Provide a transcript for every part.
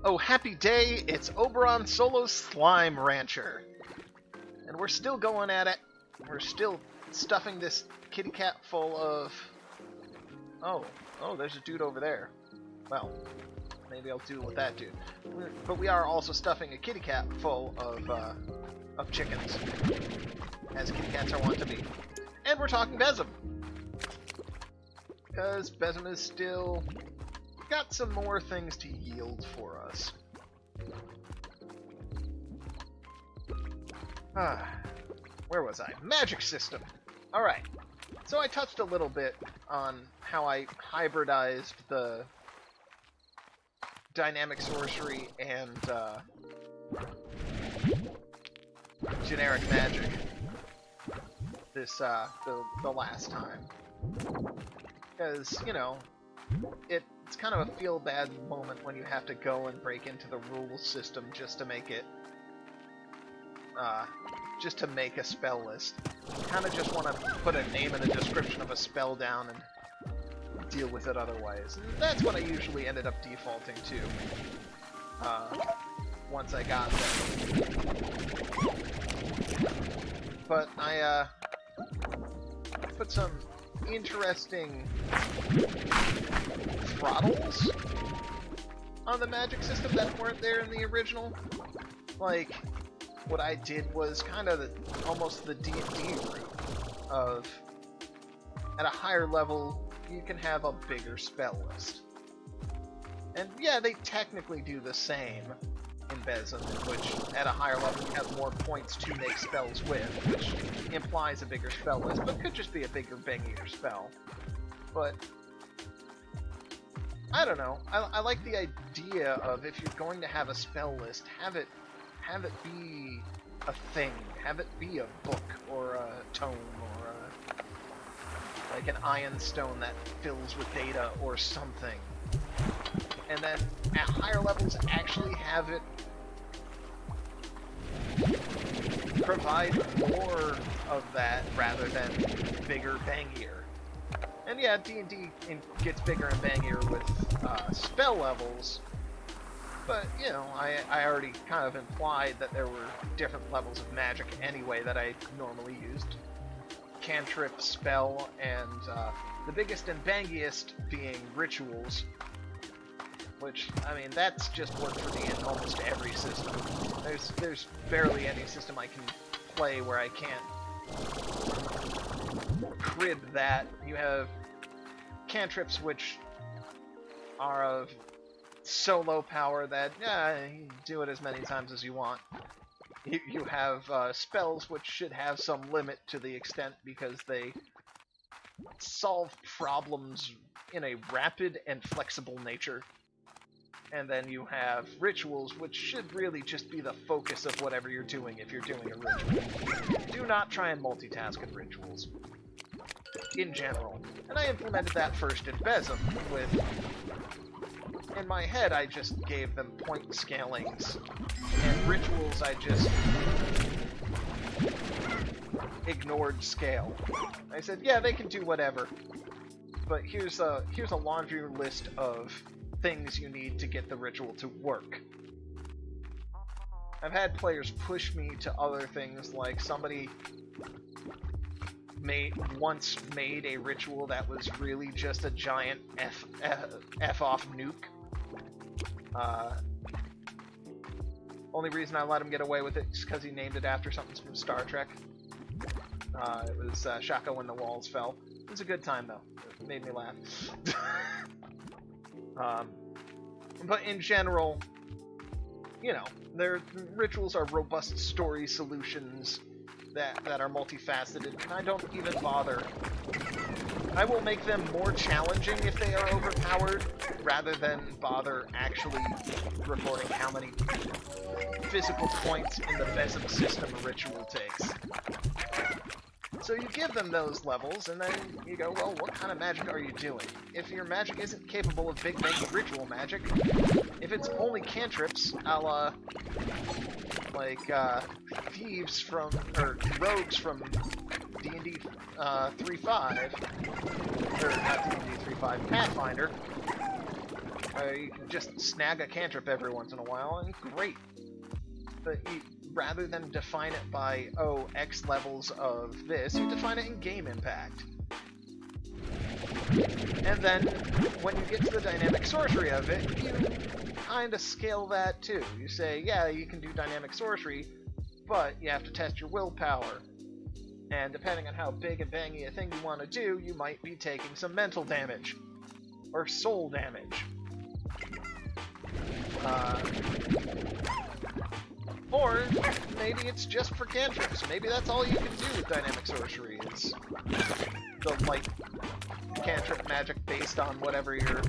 Oh, happy day, it's Oberon Solo Slime Rancher. And we're still going at it. We're still stuffing this kitty cat full of... Oh, there's a dude over there. Well, maybe I'll deal with that dude. But we are also stuffing a kitty cat full of chickens. As kitty cats are wont to be. And we're talking BESM. Because BESM is still... got some more things to yield for us. Where was I? Magic system. Alright. So I touched a little bit on how I hybridized the dynamic sorcery and generic magic this the last time. Because, you know, it's kind of a feel-bad moment when you have to go and break into the rules system just to make it, just to make a spell list. You kind of just want to put a name and a description of a spell down and deal with it otherwise. And that's what I usually ended up defaulting to, once I got there. But I, put some interesting throttles on the magic system that weren't there in the original. Like, what I did was kind of almost the D&D route of, at a higher level, you can have a bigger spell list. And yeah, they technically do the same in BESM, which at a higher level you have more points to make spells with, which implies a bigger spell list, but could just be a bigger, bangier spell. But I don't know. I like the idea of, if you're going to have a spell list, have it be a thing. Have it be a book or a tome or like an iron stone that fills with data or something. And then at higher levels actually have it provide more of that rather than bigger, bangier. And yeah, D&D gets bigger and bangier with spell levels, but, you know, I already kind of implied that there were different levels of magic anyway that I normally used. Cantrip, spell, and the biggest and bangiest being rituals, which, I mean, that's just worked for me in almost every system. There's barely any system I can play where I can't crib that. You have cantrips, which are of so low power that, yeah, you do it as many times as you want. You have spells, which should have some limit to the extent because they solve problems in a rapid and flexible nature. And then you have rituals, which should really just be the focus of whatever you're doing if you're doing a ritual. Do not try and multitask in rituals, in general. And I implemented that first in BESM with... In my head, I just gave them point scalings, and rituals I just ignored scale. I said, yeah, they can do whatever, but here's a laundry list of things you need to get the ritual to work. I've had players push me to other things, like somebody once made a ritual that was really just a giant F-off nuke. Only reason I let him get away with it is because he named it after something from Star Trek. It was Shaka When the Walls Fell. It was a good time, though. It made me laugh. But in general, you know, their rituals are robust story solutions that are multifaceted, and I don't even bother. I will make them more challenging if they are overpowered, rather than bother actually reporting how many physical points in the BESM system a ritual takes. So you give them those levels, and then you go, well, what kind of magic are you doing? If your magic isn't capable of big bang ritual magic, if it's only cantrips, a la, like, thieves from, or rogues from D&D 3.5, or not D&D 3.5, Pathfinder, You can just snag a cantrip every once in a while, and great. But rather than define it by, oh, X levels of this, you define it in game impact. And then, when you get to the dynamic sorcery of it, you kind of scale that too. You say, yeah, you can do dynamic sorcery, but you have to test your willpower. And depending on how big and bangy a thing you want to do, you might be taking some mental damage. Or soul damage. Or maybe it's just for cantrips. Maybe that's all you can do with dynamic sorcery is the light cantrip magic based on whatever your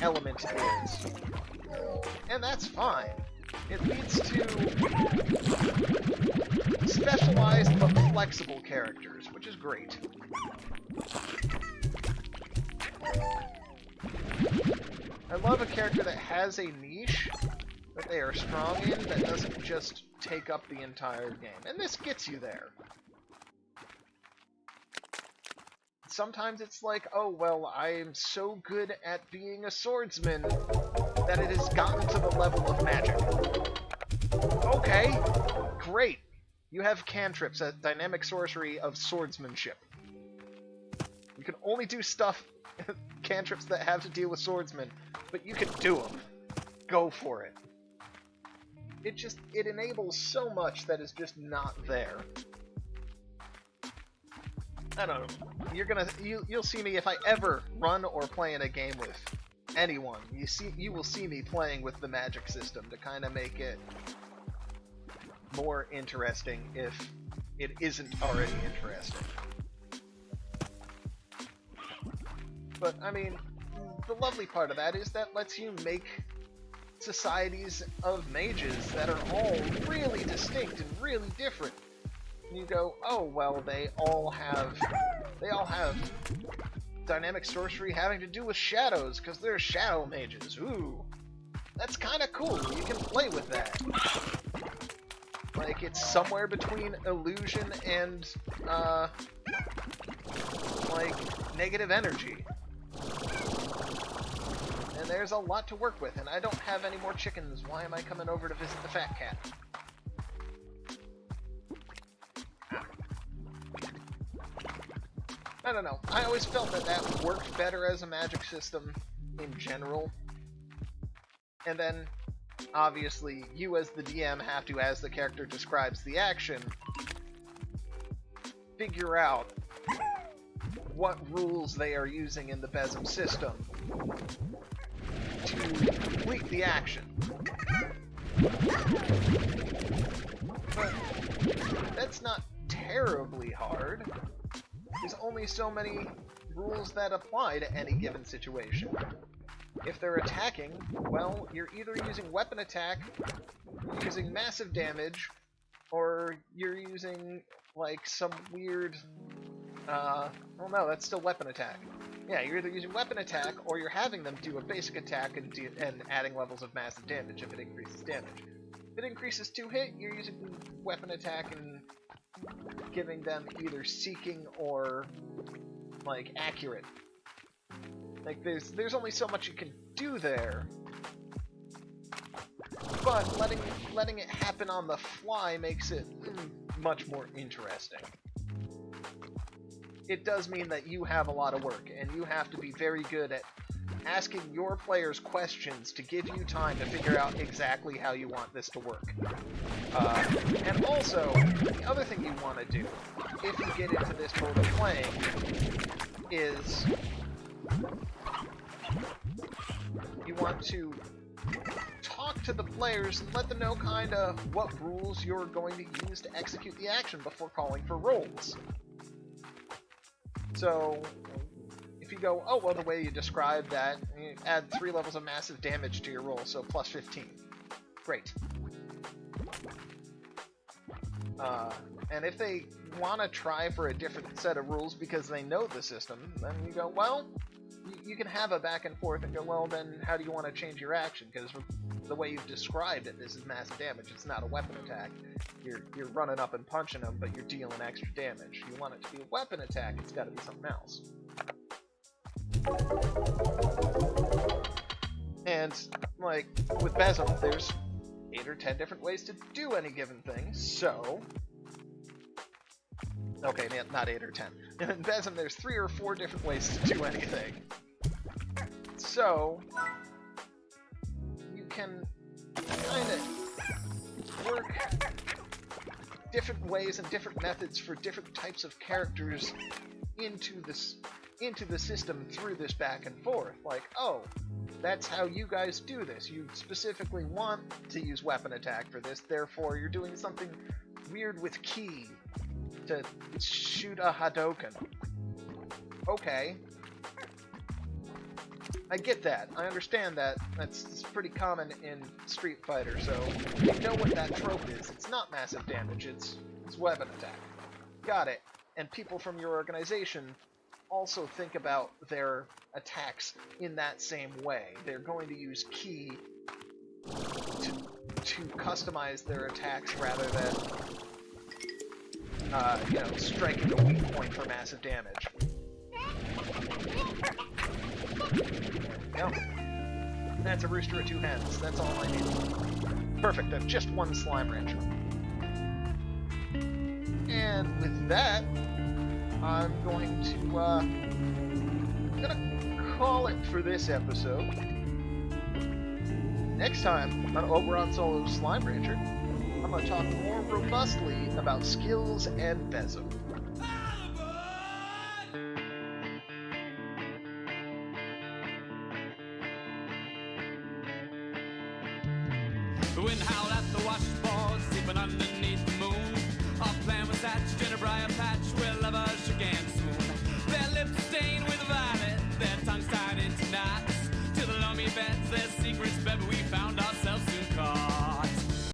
element is. And that's fine. It leads to specialized but flexible characters, which is great. I love a character that has a niche that they are strong in that doesn't just take up the entire game. And this gets you there. Sometimes it's like, oh, well, I am so good at being a swordsman that it has gotten to the level of magic. Okay, great. You have cantrips, a dynamic sorcery of swordsmanship. You can only do stuff, cantrips that have to deal with swordsmen, but you can do them. Go for it. It enables so much that is just not there. I don't know. You'll see me if I ever run or play in a game with anyone. You will see me playing with the magic system to kind of make it more interesting if it isn't already interesting. But I mean, the lovely part of that is that lets you make societies of mages that are all really distinct and really different. And you go, oh well, they all have dynamic sorcery having to do with shadows because they're shadow mages. Ooh, that's kind of cool. You can play with that. Like, it's somewhere between illusion and like negative energy. And there's a lot to work with, and I don't have any more chickens. Why am I coming over to visit the fat cat? I don't know. I always felt that worked better as a magic system in general. And then, obviously, you as the DM have to, as the character describes the action, figure out what rules they are using in the BESM system to complete the action. But that's not terribly hard. There's only so many rules that apply to any given situation. If they're attacking, well, you're either using weapon attack, using massive damage, or you're using, like, some weird... well, no, that's still weapon attack. Yeah, you're either using weapon attack, or you're having them do a basic attack and adding levels of massive damage if it increases damage. If it increases 2 hit, you're using weapon attack and giving them either seeking or, like, accurate. Like, there's only so much you can do there. But letting it happen on the fly makes it much more interesting. It does mean that you have a lot of work, and you have to be very good at asking your players questions to give you time to figure out exactly how you want this to work. And also, the other thing you want to do, if you get into this mode of playing, is you want to talk to the players and let them know kind of what rules you're going to use to execute the action before calling for rolls. So, if you go, oh, well, the way you described that, you add 3 levels of massive damage to your roll, so plus 15. Great. And if they want to try for a different set of rules because they know the system, then you go, well, you can have a back and forth and go, well, then how do you want to change your action? Because the way you've described it, this is massive damage. It's not a weapon attack. You're running up and punching them, but you're dealing extra damage. You want it to be a weapon attack, it's got to be something else. And, like, with BESM, there's 8 or 10 different ways to do any given thing, so... Okay, not 8 or 10. In BESM, there's 3 or 4 different ways to do anything. So... you can kind of work different ways and different methods for different types of characters into the system through this back and forth. Like, oh, that's how you guys do this. You specifically want to use weapon attack for this, therefore you're doing something weird with ki to shoot a Hadoken. Okay. I get that. I understand that. That's pretty common in Street Fighter, so you know what that trope is. It's not massive damage, it's weapon attack. Got it. And people from your organization also think about their attacks in that same way. They're going to use ki to customize their attacks rather than, striking a weak point for massive damage. Yep. That's a rooster with 2 hens. That's all I need. Perfect. I've just one slime rancher. And with that, I'm going to call it for this episode. Next time on Oberon Solo Slime Rancher, I'm going to talk more robustly about skills and BESM. The wind howled at the watch